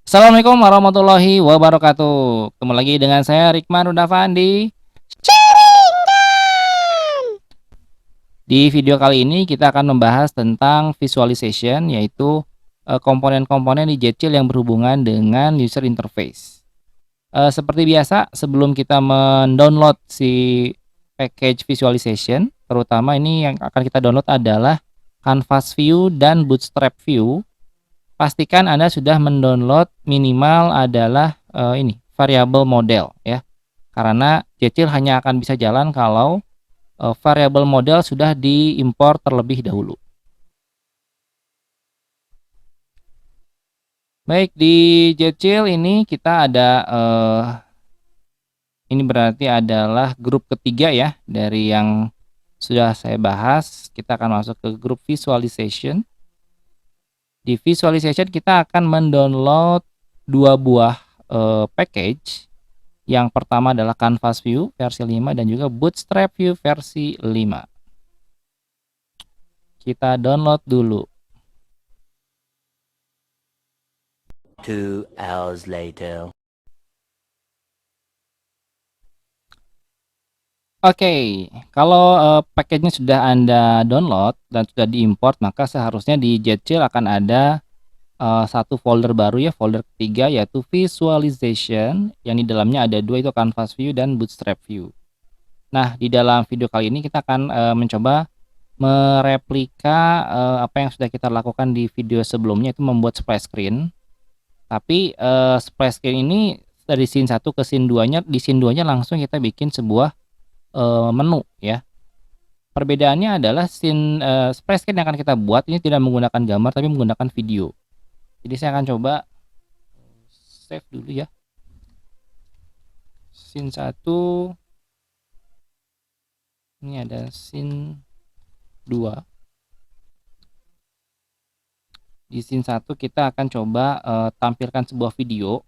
Assalamualaikum warahmatullahi wabarakatuh. Ketemu lagi dengan saya Rikman Rudafan di Di video kali ini kita akan membahas tentang visualization, yaitu komponen-komponen di Jetchill yang berhubungan dengan user interface. Seperti biasa, sebelum kita mendownload si package visualization, terutama ini yang akan kita download adalah Canvas View dan Bootstrap View. Pastikan Anda sudah mendownload minimal adalah ini variable model ya. Karena Jetchill hanya akan bisa jalan kalau variable model sudah diimpor terlebih dahulu. Baik, di Jetchill ini kita ada ini berarti adalah grup ketiga ya dari yang sudah saya bahas. Kita akan masuk ke grup visualization. Di visualization kita akan mendownload dua buah package. Yang pertama adalah Canvas View versi 5 dan juga Bootstrap View versi 5. Kita download dulu. 2 hours later. Oke, kalau package-nya sudah Anda download dan sudah diimport, maka seharusnya di Jetchill akan ada satu folder baru ya, folder ketiga yaitu visualization, yang di dalamnya ada dua, itu Canvas View dan Bootstrap View. Nah, di dalam video kali ini kita akan mencoba mereplika apa yang sudah kita lakukan di video sebelumnya, itu membuat splash screen. Tapi splash screen ini dari scene 1 ke scene 2-nya, di scene 2-nya langsung kita bikin sebuah menu ya. Perbedaannya adalah scene splash screen yang akan kita buat ini tidak menggunakan gambar tapi menggunakan video. Jadi saya akan coba save dulu ya. Scene 1. Ini ada scene 2. Di scene 1 kita akan coba tampilkan sebuah video.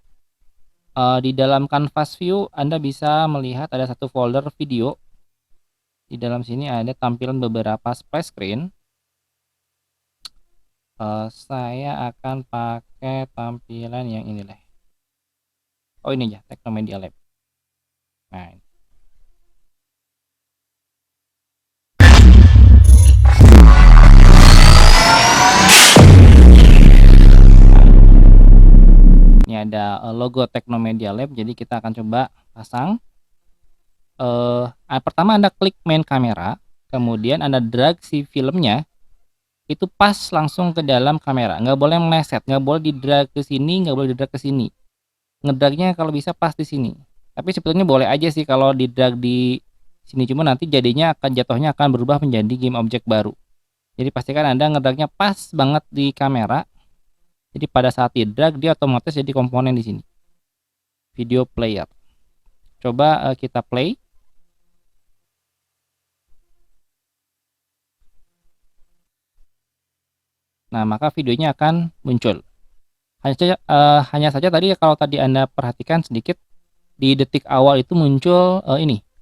Di dalam Canvas View Anda bisa melihat ada satu folder video. Di dalam sini ada tampilan beberapa splash screen. Saya akan pakai tampilan yang ini deh. Oh, ini ya, Teknomedia Lab. Nah, ini ada logo Teknomedia Lab, jadi kita akan coba pasang. Pertama Anda klik main kamera, kemudian Anda drag si filmnya itu pas langsung ke dalam kamera, nggak boleh meleset, nggak boleh di drag ke sini, nggak boleh di drag ke sini. Ngedragnya kalau bisa pas di sini. Tapi sebetulnya boleh aja sih kalau di drag di sini, cuma nanti jatuhnya akan berubah menjadi game object baru. Jadi pastikan Anda ngedragnya pas banget di kamera. Jadi pada saat di drag dia otomatis jadi komponen di sini. Video player. Coba kita play. Nah, maka videonya akan muncul. Hanya saja tadi kalau tadi Anda perhatikan sedikit, di detik awal itu muncul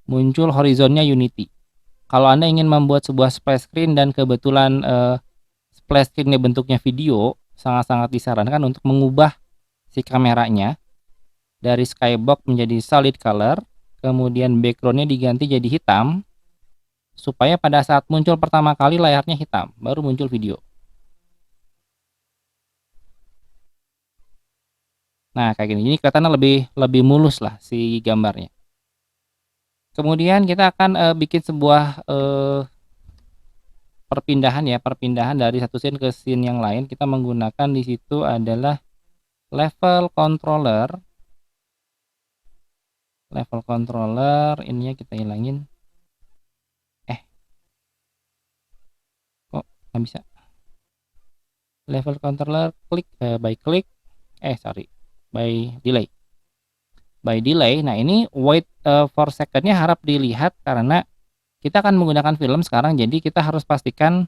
muncul horizonnya Unity. Kalau Anda ingin membuat sebuah splash screen dan kebetulan splash screen-nya bentuknya video, sangat-sangat disarankan untuk mengubah si kameranya dari skybox menjadi solid color, kemudian background-nya diganti jadi hitam, supaya pada saat muncul pertama kali layarnya hitam, baru muncul video. Nah, kayak gini. Ini kelihatannya lebih mulus lah si gambarnya. Kemudian kita akan bikin sebuah perpindahan dari satu scene ke scene yang lain. Kita menggunakan di situ adalah level controller. Level controller ininya kita hilangin. Kok nggak bisa? Level controller by click. By delay. By delay. Nah, ini wait for second-nya harap dilihat karena kita akan menggunakan film sekarang, jadi kita harus pastikan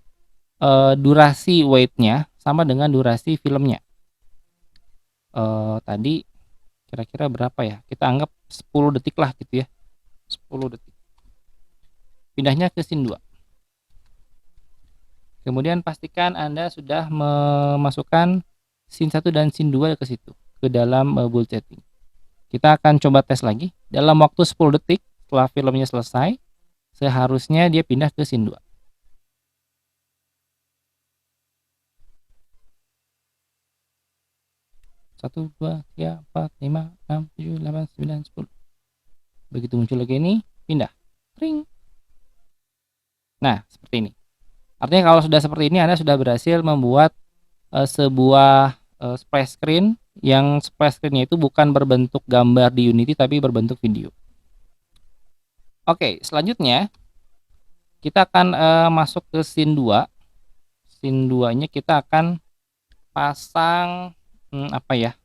durasi wait-nya sama dengan durasi filmnya. Tadi kira-kira berapa ya? Kita anggap 10 detik lah gitu ya. 10 detik. Pindahnya ke scene 2. Kemudian pastikan Anda sudah memasukkan scene 1 dan scene 2 ke situ. ke dalam bullet setting. Kita akan coba tes lagi. Dalam waktu 10 detik setelah filmnya selesai, seharusnya dia pindah ke scene 2. 1, 2, 3, 4, 5, 6, 7, 8, 9, 10. Begitu muncul lagi ini, pindah. Ring. Nah, seperti ini. Artinya kalau sudah seperti ini, Anda sudah berhasil membuat sebuah splash screen, yang splash screen-nya itu bukan berbentuk gambar di Unity tapi berbentuk video. Oke, selanjutnya kita akan masuk ke scene 2. Scene 2-nya kita akan pasang apa ya?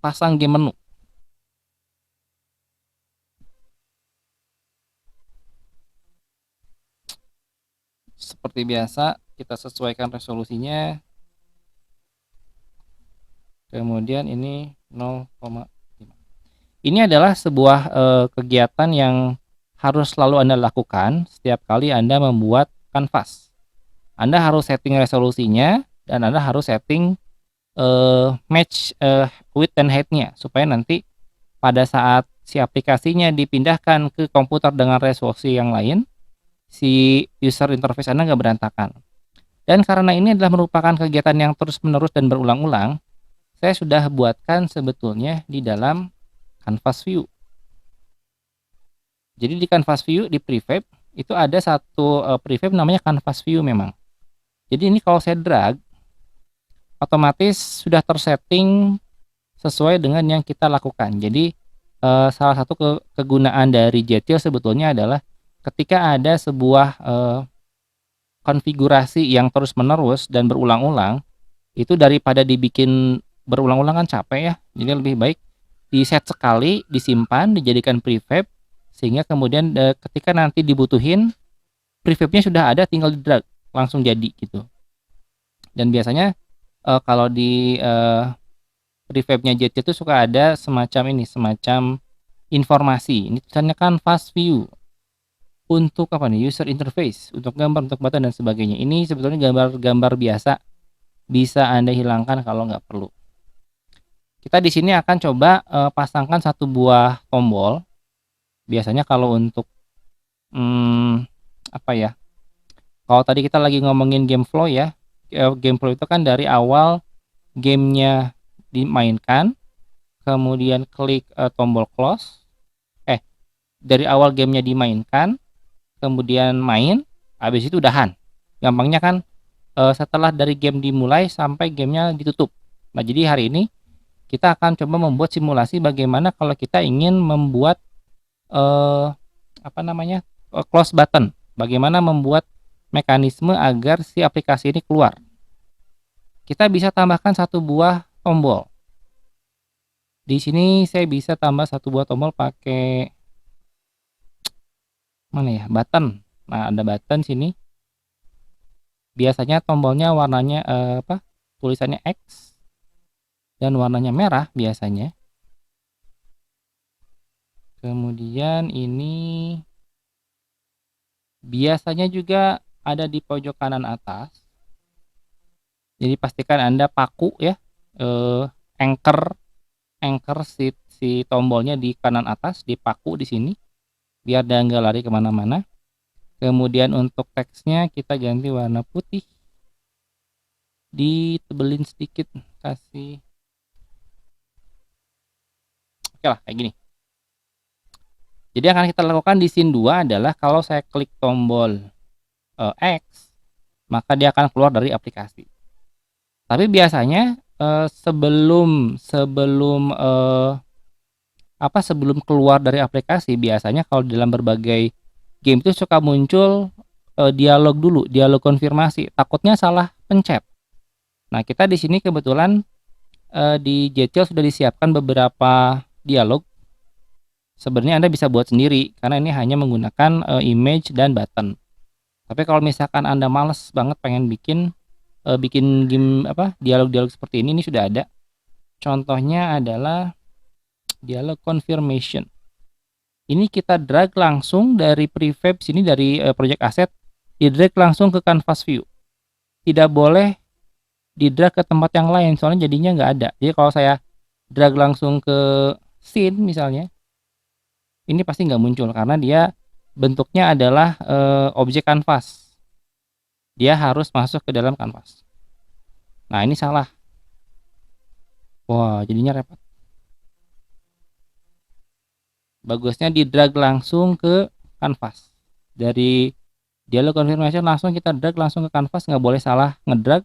Pasang game menu. Seperti biasa, kita sesuaikan resolusinya. Kemudian ini 0,5. Ini adalah sebuah kegiatan yang harus selalu Anda lakukan setiap kali Anda membuat kanvas. Anda harus setting resolusinya dan Anda harus setting match width and height-nya supaya nanti pada saat si aplikasinya dipindahkan ke komputer dengan resolusi yang lain, si user interface Anda nggak berantakan. Dan karena ini adalah merupakan kegiatan yang terus-menerus dan berulang-ulang, saya sudah buatkan sebetulnya di dalam Canvas View. Jadi di Canvas View, di prefab, itu ada satu prefab namanya Canvas View memang. Jadi ini kalau saya drag, otomatis sudah tersetting sesuai dengan yang kita lakukan. Jadi salah satu kegunaan dari Jetil sebetulnya adalah ketika ada sebuah konfigurasi yang terus-menerus dan berulang-ulang, itu daripada dibikin berulang-ulang kan capek ya. Jadi lebih baik di set sekali, disimpan, dijadikan prefab, sehingga kemudian ketika nanti dibutuhin, prefabnya sudah ada, tinggal di drag langsung jadi gitu. Dan biasanya kalau di prefabnya Jetil itu suka ada semacam ini, semacam informasi. Ini tulisannya kan Canvas View untuk apa nih, user interface, untuk gambar, untuk button dan sebagainya. Ini sebetulnya gambar-gambar biasa, bisa Anda hilangkan kalau nggak perlu. Kita di sini akan coba pasangkan satu buah tombol. Biasanya kalau untuk apa ya? Kalau tadi kita lagi ngomongin game flow ya, game flow itu kan dari awal gamenya dimainkan, kemudian klik tombol close. Dari awal gamenya dimainkan, kemudian main, habis itu udahan. Gampangnya kan setelah dari game dimulai sampai gamenya ditutup. Nah, jadi hari ini kita akan coba membuat simulasi bagaimana kalau kita ingin membuat close button. Bagaimana membuat mekanisme agar si aplikasi ini keluar. Kita bisa tambahkan satu buah tombol. Di sini saya bisa tambah satu buah tombol pakai mana ya? Button. Nah, ada button sini. Biasanya tombolnya warnanya tulisannya X dan warnanya merah biasanya. Kemudian ini biasanya juga ada di pojok kanan atas. Jadi pastikan Anda paku ya, anchor si tombolnya di kanan atas, dipaku di sini biar dia nggak lari kemana-mana. Kemudian untuk teksnya kita ganti warna putih, ditebelin sedikit, kasih oke lah kayak gini. Jadi yang akan kita lakukan di scene 2 adalah kalau saya klik tombol X, maka dia akan keluar dari aplikasi. Tapi biasanya sebelum keluar dari aplikasi, biasanya kalau dalam berbagai game itu suka muncul dialog dulu, dialog konfirmasi. Takutnya salah pencet. Nah, kita di sini kebetulan di Jetil sudah disiapkan beberapa dialog. Sebenarnya Anda bisa buat sendiri karena ini hanya menggunakan image dan button. Tapi kalau misalkan Anda males banget pengen bikin game dialog-dialog seperti ini sudah ada. Contohnya adalah dialog confirmation. Ini kita drag langsung dari prefab sini, dari project asset, di drag langsung ke canvas view. Tidak boleh di drag ke tempat yang lain, soalnya jadinya nggak ada. Jadi kalau saya drag langsung ke scene misalnya, ini pasti nggak muncul karena dia bentuknya adalah objek kanvas. Dia harus masuk ke dalam kanvas. Nah ini salah. Wah jadinya repot. Bagusnya di drag langsung ke kanvas. Dari dialog confirmation langsung kita drag langsung ke kanvas, nggak boleh salah ngedrag.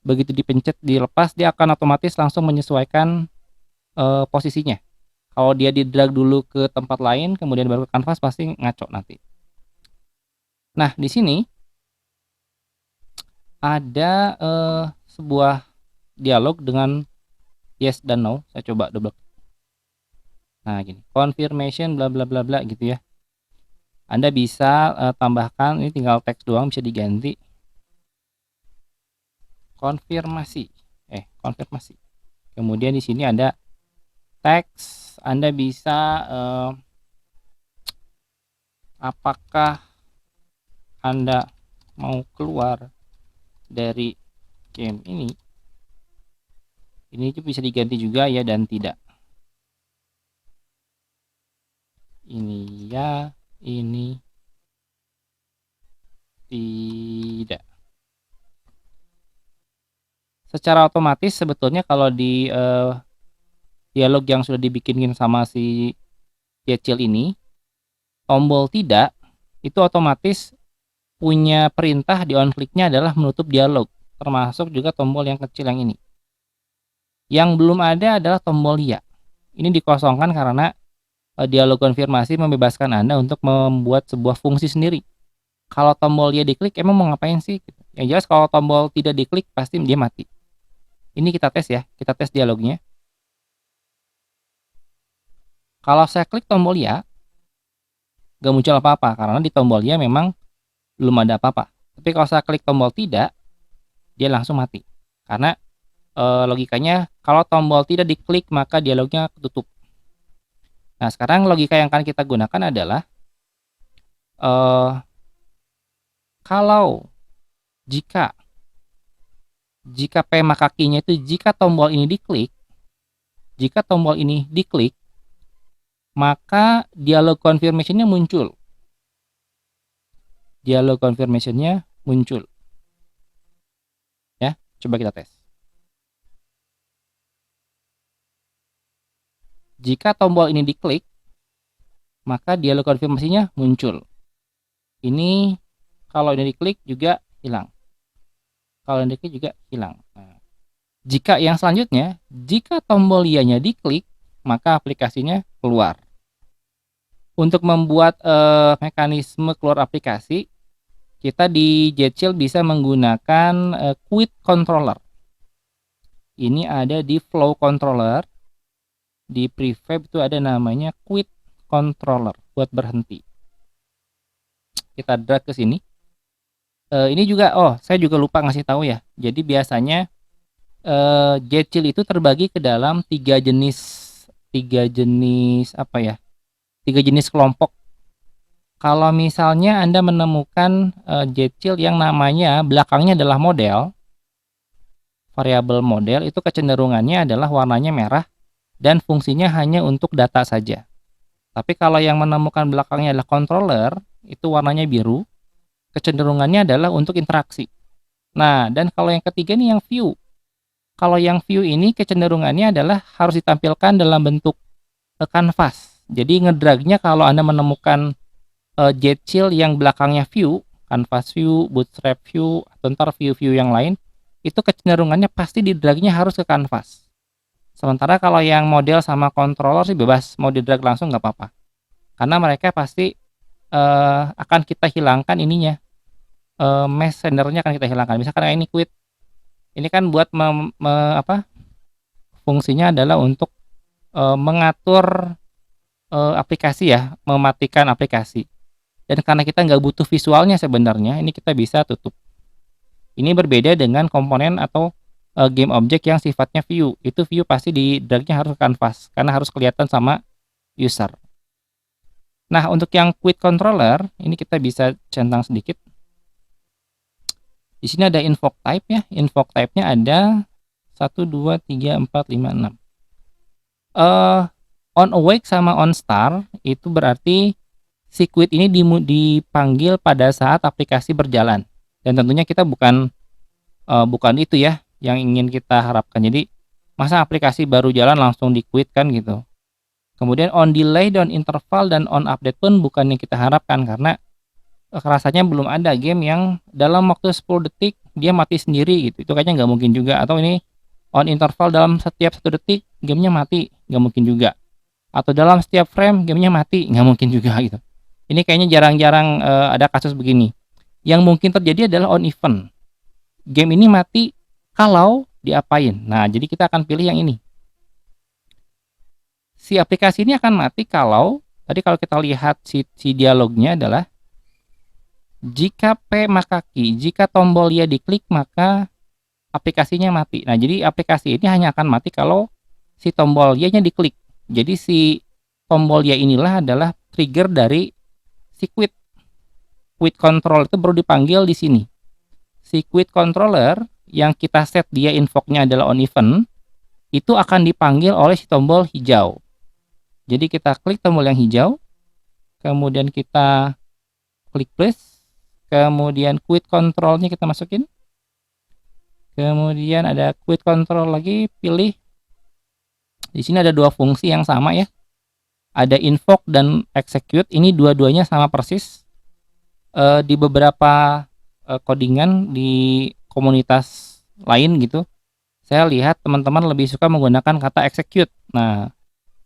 Begitu dipencet dilepas dia akan otomatis langsung menyesuaikan posisinya. Kalau dia di drag dulu ke tempat lain kemudian baru ke kanvas pasti ngaco nanti. Nah di sini ada sebuah dialog dengan yes dan no. Saya coba double. Nah gini, confirmation bla bla bla bla gitu ya. Anda bisa tambahkan, ini tinggal teks doang bisa diganti. Konfirmasi. Konfirmasi. Kemudian di sini ada teks, Anda bisa apakah Anda mau keluar dari game ini. Ini bisa diganti juga ya dan tidak. Ini ya, ini tidak. Secara otomatis sebetulnya kalau di dialog yang sudah dibikin sama si Jecil ini, tombol tidak itu otomatis punya perintah di on click-nya adalah menutup dialog, termasuk juga tombol yang kecil yang ini. Yang belum ada adalah tombol ya. Ini dikosongkan karena dialog konfirmasi membebaskan Anda untuk membuat sebuah fungsi sendiri. Kalau tombol ya diklik emang mau ngapain sih? Yang jelas kalau tombol tidak diklik pasti dia mati. Ini kita tes ya, kita tes dialognya. Kalau saya klik tombol ya, gak muncul apa-apa karena di tombol ya memang belum ada apa-apa. Tapi kalau saya klik tombol tidak, dia langsung mati. Karena logikanya kalau tombol tidak diklik maka dialognya ketutup. Nah sekarang logika yang akan kita gunakan adalah kalau jika pema kakinya itu jika tombol ini diklik, maka dialog confirmation-nya muncul. Dialog confirmation-nya muncul. Ya, coba kita tes. Jika tombol ini diklik, maka dialog konfirmasinya muncul. Ini kalau ini diklik juga hilang. Kalau ini diklik juga hilang. Nah, jika yang selanjutnya, jika tombol iya-nya diklik, maka aplikasinya keluar. Untuk membuat mekanisme keluar aplikasi, kita di Jetchill bisa menggunakan quit controller. Ini ada di flow controller. Di prefab itu ada namanya quit controller buat berhenti. Kita drag ke sini. Ini juga saya juga lupa ngasih tahu ya. Jadi biasanya Jetchill itu terbagi ke dalam tiga jenis apa ya? 3 jenis kelompok. Kalau misalnya Anda menemukan Jetchill yang namanya belakangnya adalah model, variabel model itu kecenderungannya adalah warnanya merah dan fungsinya hanya untuk data saja. Tapi kalau yang menemukan belakangnya adalah controller, itu warnanya biru, kecenderungannya adalah untuk interaksi. Nah, dan kalau yang ketiga nih yang view. Kalau yang view ini kecenderungannya adalah harus ditampilkan dalam bentuk kanvas. Jadi ngedragnya kalau Anda menemukan Jetchill yang belakangnya view, canvas view, bootstrap view, atau ntar view-view yang lain, itu kecenderungannya pasti di dragnya harus ke kanvas. Sementara kalau yang model sama controller sih bebas, mau di drag langsung nggak apa-apa. Karena mereka pasti akan kita hilangkan ininya. Mesh sendernya akan kita hilangkan. Misalkan ini quit. Ini kan buat fungsinya adalah untuk mengatur aplikasi ya, mematikan aplikasi. Dan karena kita nggak butuh visualnya sebenarnya, ini kita bisa tutup. Ini berbeda dengan komponen atau game object yang sifatnya view. Itu view pasti di dragnya harus ke canvas karena harus kelihatan sama user. Nah untuk yang quit controller ini kita bisa centang sedikit. Di sini ada invoke type ya. Invoke type-nya ada 1, 2, 3, 4, 5, 6. On awake sama on start itu berarti si quit ini dipanggil pada saat aplikasi berjalan. Dan tentunya kita bukan itu ya yang ingin kita harapkan. Jadi masa aplikasi baru jalan langsung di quit kan gitu. Kemudian on delay, on interval, dan on update pun bukan yang kita harapkan, karena rasanya belum ada game yang dalam waktu 10 detik dia mati sendiri gitu. Itu kayaknya nggak mungkin juga. Atau ini on interval dalam setiap 1 detik gamenya mati, nggak mungkin juga. Atau dalam setiap frame gamenya mati, nggak mungkin juga gitu. Ini kayaknya jarang-jarang ada kasus begini. Yang mungkin terjadi adalah on event. Game ini mati kalau diapain. Nah, jadi kita akan pilih yang ini. Si aplikasi ini akan mati kalau, tadi kalau kita lihat si dialognya adalah, jika P maka Q, jika tombol ya diklik maka aplikasinya mati. Nah, jadi aplikasi ini hanya akan mati kalau si tombol Y-nya diklik. Jadi si tombol Y inilah adalah trigger dari si quit. Quit control itu baru dipanggil di sini. Si quit controller yang kita set dia invoke-nya adalah on event, itu akan dipanggil oleh si tombol hijau. Jadi kita klik tombol yang hijau, kemudian kita klik plus, kemudian quit control-nya kita masukin. Kemudian ada quit control lagi, pilih. Di sini ada dua fungsi yang sama ya. Ada invoke dan execute, ini dua-duanya sama persis. Di beberapa codingan di komunitas lain gitu, saya lihat teman-teman lebih suka menggunakan kata execute. Nah,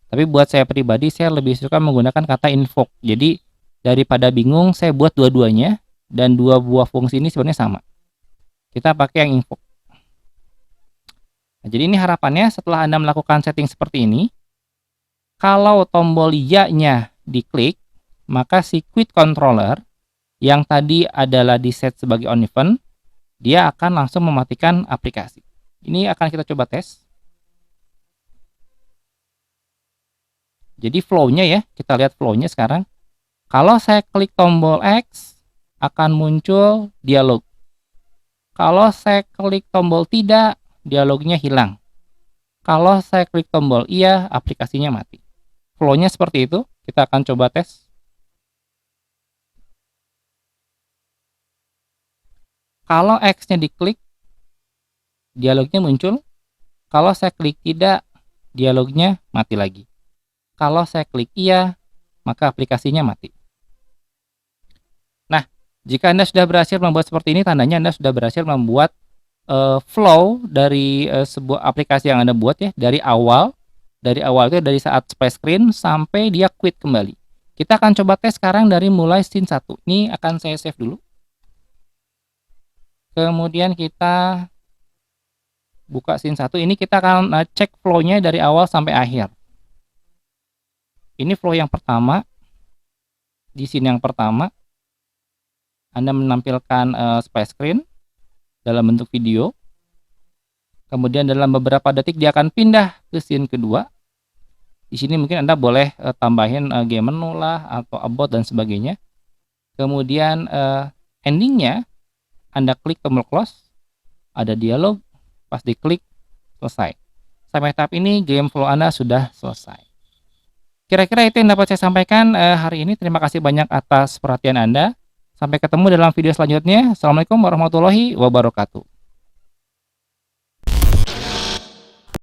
tapi buat saya pribadi, saya lebih suka menggunakan kata invoke. Jadi daripada bingung, saya buat dua-duanya, dan dua buah fungsi ini sebenarnya sama. Kita pakai yang invoke. Nah, jadi ini harapannya setelah Anda melakukan setting seperti ini, kalau tombol Y-nya diklik, maka si quit controller yang tadi adalah di set sebagai on event, dia akan langsung mematikan aplikasi. Ini akan kita coba tes. Jadi flow-nya ya, kita lihat flow-nya sekarang. Kalau saya klik tombol X, akan muncul dialog. Kalau saya klik tombol tidak, dialognya hilang. Kalau saya klik tombol iya, aplikasinya mati. Flow-nya seperti itu, kita akan coba tes. Kalau X-nya diklik, dialognya muncul. Kalau saya klik tidak, dialognya mati lagi. Kalau saya klik iya, maka aplikasinya mati. Nah, jika Anda sudah berhasil membuat seperti ini, tandanya Anda sudah berhasil membuat flow dari sebuah aplikasi yang Anda buat ya, dari awal itu dari saat splash screen sampai dia quit kembali. Kita akan coba tes sekarang dari mulai scene 1. Ini akan saya save dulu. Kemudian kita buka scene 1. Ini kita akan cek flow-nya dari awal sampai akhir. Ini flow yang pertama. Di scene yang pertama, Anda menampilkan splash screen dalam bentuk video. Kemudian dalam beberapa detik dia akan pindah ke scene kedua. Di sini mungkin Anda boleh tambahin game menu lah, atau about dan sebagainya. Kemudian endingnya, Anda klik tombol close, ada dialog, pas diklik, selesai. Sampai tahap ini game flow Anda sudah selesai. Kira-kira itu yang dapat saya sampaikan hari ini. Terima kasih banyak atas perhatian Anda. Sampai ketemu dalam video selanjutnya. Assalamualaikum warahmatullahi wabarakatuh.